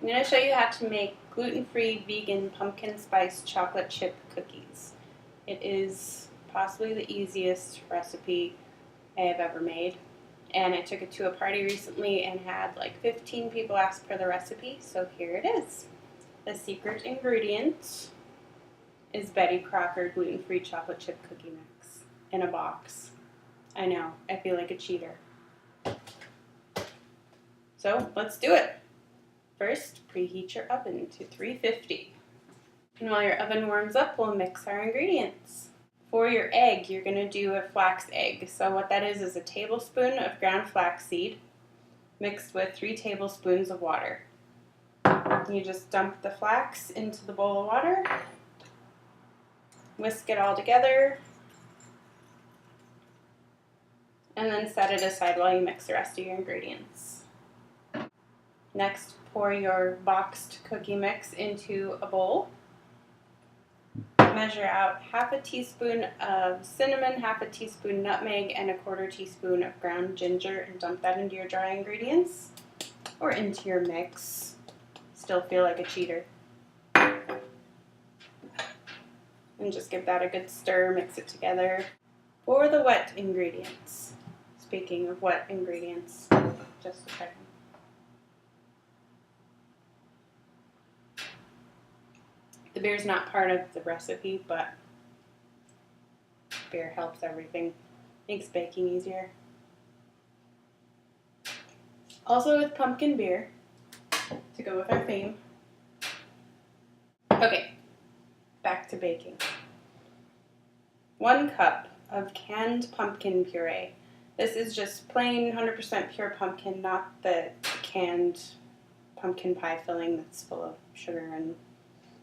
I'm going to show you how to make gluten-free vegan pumpkin spice chocolate chip cookies. It is possibly the easiest recipe I have ever made, and I took it to a party recently and had like 15 people ask for the recipe, so here it is. The secret ingredient is Betty Crocker gluten-free chocolate chip cookie mix in a box. I know, I feel like a cheater. So let's do it. First, preheat your oven to 350. And while your oven warms up, we'll mix our ingredients. For your egg, you're going to do a flax egg. So what that is a tablespoon of ground flaxseed mixed with 3 tablespoons of water. You just dump the flax into the bowl of water, whisk it all together, and then set it aside while you mix the rest of your ingredients. Next, pour your boxed cookie mix into a bowl. Measure out half a teaspoon of cinnamon, half a teaspoon nutmeg, and a 1/4 teaspoon of ground ginger, and dump that into your dry ingredients or into your mix. Still feel like a cheater. And just give that a good stir, mix it together. For the wet ingredients, speaking of wet ingredients, just a second. The beer is not part of the recipe, but beer helps everything. Makes baking easier. Also with pumpkin beer, to go with our theme. Okay, back to baking. 1 cup of canned pumpkin puree. This is just plain 100% pure pumpkin, not the canned pumpkin pie filling that's full of sugar and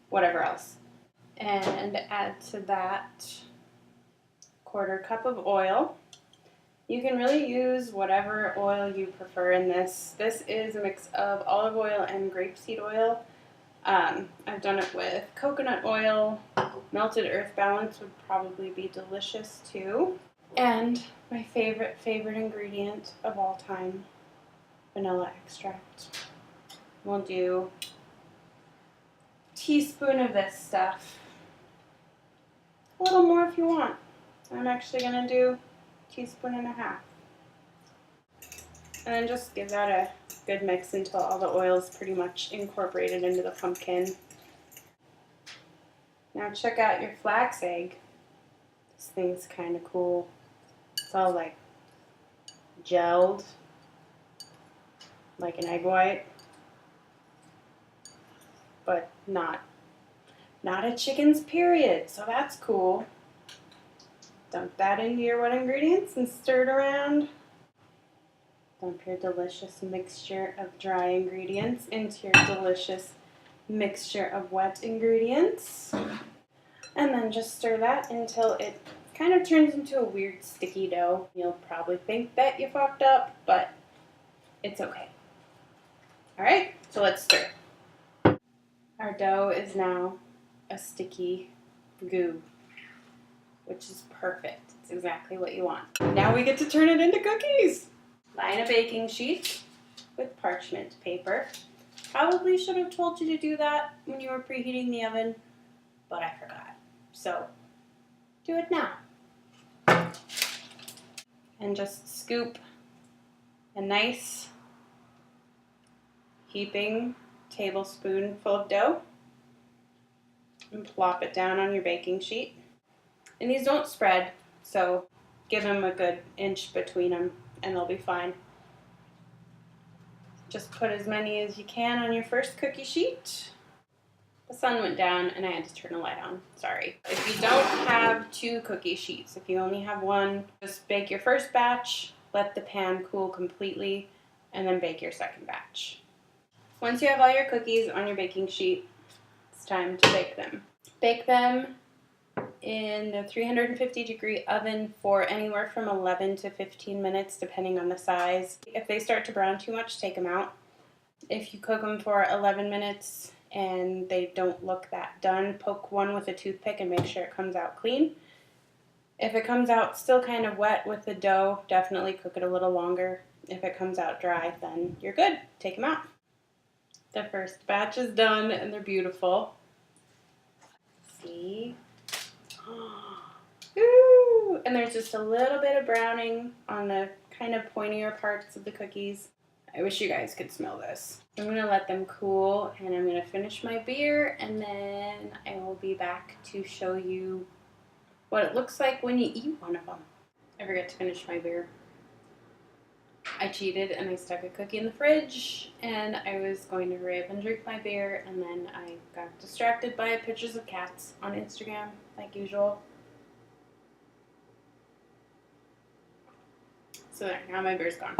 whatever else. And add to that 1/4 cup of oil. You can really use whatever oil you prefer in this. This is a mix of olive oil and grapeseed oil. I've done it with coconut oil. Melted earth balance would probably be delicious too. And my favorite ingredient of all time, vanilla extract. We'll do teaspoon of this stuff. A little more if you want. I'm actually going to do 1.5 teaspoons. And then just give that a good mix until all the oil is pretty much incorporated into the pumpkin. Now check out your flax egg. This thing's kind of cool. It's all like gelled, like an egg white. But not a chicken's period, so that's cool. Dump that into your wet ingredients and stir it around. Dump your delicious mixture of dry ingredients into your delicious mixture of wet ingredients. And then just stir that until it kind of turns into a weird sticky dough. You'll probably think that you fucked up, but it's okay. Alright, so let's stir. Our dough is now a sticky goo, which is perfect. It's exactly what you want. Now we get to turn it into cookies. Line a baking sheet with parchment paper. Probably should have told you to do that when you were preheating the oven, but I forgot. So do it now. And just scoop a nice heaping tablespoon full of dough and plop it down on your baking sheet. And these don't spread, so give them a good inch between them and they'll be fine. Just put as many as you can on your first cookie sheet. The sun went down and I had to turn the light on. Sorry. If you don't have 2 cookie sheets, if you only have 1, just bake your first batch, let the pan cool completely, and then bake your second batch. Once you have all your cookies on your baking sheet, it's time to bake them. Bake them in the 350-degree oven for anywhere from 11 to 15 minutes, depending on the size. If they start to brown too much, take them out. If you cook them for 11 minutes and they don't look that done, poke one with a toothpick and make sure it comes out clean. If it comes out still kind of wet with the dough, definitely cook it a little longer. If it comes out dry, then you're good. Take them out. The first batch is done and they're beautiful. See? Ooh! And there's just a little bit of browning on the kind of pointier parts of the cookies. I wish you guys could smell this. I'm going to let them cool and I'm going to finish my beer and then I will be back to show you what it looks like when you eat one of them. I forgot to finish my beer. I cheated and I stuck a cookie in the fridge and I was going to hurry up and drink my beer and then I got distracted by pictures of cats on Instagram like usual. So there, now my beer's gone.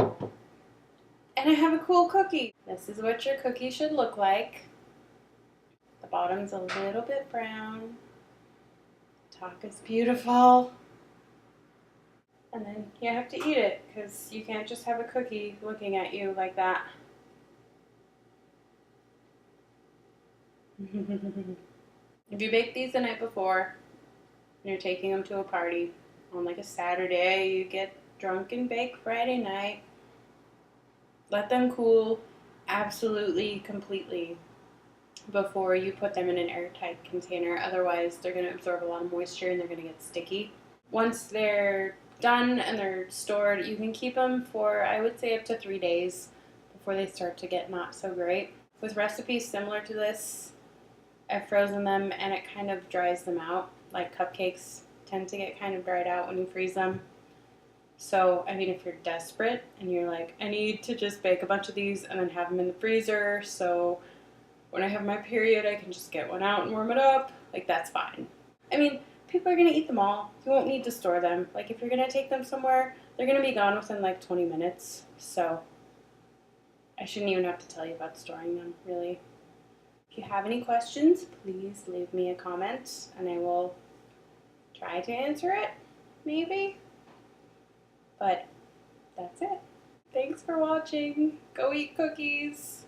And I have a cool cookie. This is what your cookie should look like. The bottom's a little bit brown. Top is beautiful. And then you have to eat it because you can't just have a cookie looking at you like that. If you bake these the night before and you're taking them to a party on like a Saturday, you get drunk and bake Friday night. Let them cool absolutely completely before you put them in an airtight container. Otherwise, they're going to absorb a lot of moisture and they're going to get sticky. Once they're done and they're stored, you can keep them for, I would say, up to 3 days before they start to get not so great. With recipes similar to this, I've frozen them and it kind of dries them out. Like cupcakes tend to get kind of dried out when you freeze them. So, I mean, if you're desperate and you're like, I need to just bake a bunch of these and then have them in the freezer so when I have my period I can just get one out and warm it up, like that's fine. I mean, people are going to eat them all. You won't need to store them. Like if you're going to take them somewhere, they're going to be gone within like 20 minutes. So, I shouldn't even have to tell you about storing them, really. If you have any questions, please leave me a comment and I will try to answer it, maybe. But that's it. Thanks for watching. Go eat cookies.